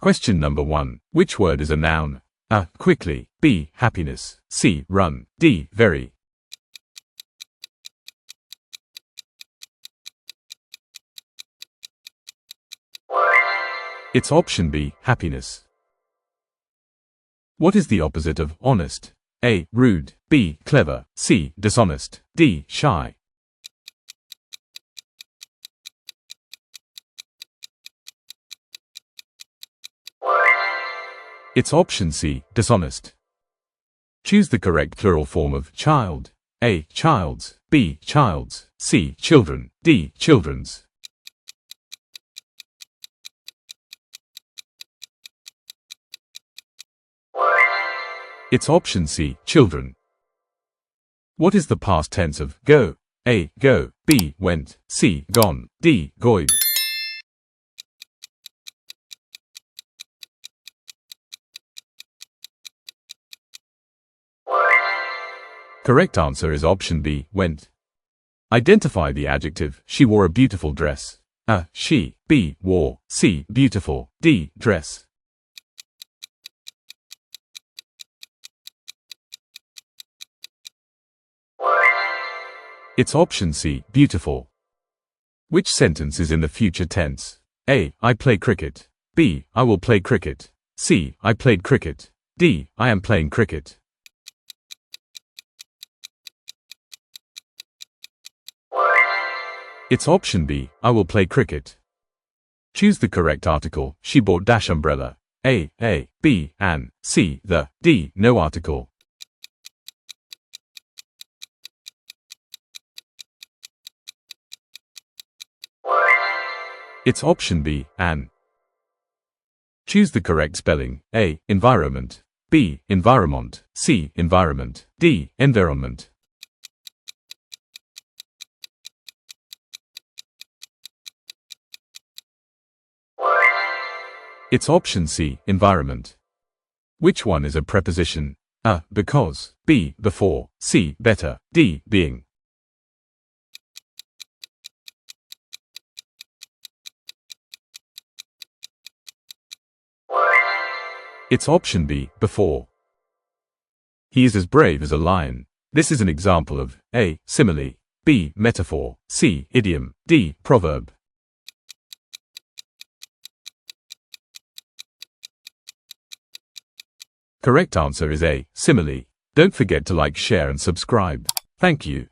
Question number 1. Which word is a noun? A. Quickly. B. Happiness. C. Run. D. Very. It's option B. Happiness. What is the opposite of honest? A. Rude. B. Clever. C. Dishonest. D. Shy. It's option C. Dishonest. Choose the correct plural form of child. A. Childs. B. Childs. C. Children. D. Children's. It's option C. Children. What is the past tense of go? A. Go. B. Went. C. Gone. D. Goid. Correct answer is option B. Went. Identify the adjective. She wore a beautiful dress. A. She. B. Wore. C. Beautiful. D. Dress. It's option C. Beautiful. Which sentence is in the future tense? A. I play cricket. B. I will play cricket. C. I played cricket. D. I am playing cricket. It's option B. I will play cricket. Choose the correct article. She bought dash umbrella. A. B. An. C. The. D. No article. It's option B. An. Choose the correct spelling. A. Environment. B. Environment. C. Environment. D. Environment. It's option C. Environment. Which one is a preposition? A. Because. B. Before. C. Better. D. Being. It's option B. Before. He is as brave as a lion. This is an example of A. Simile. B. Metaphor. C. Idiom. D. Proverb. Correct answer is A. Simile. Don't forget to like, share and subscribe. Thank you.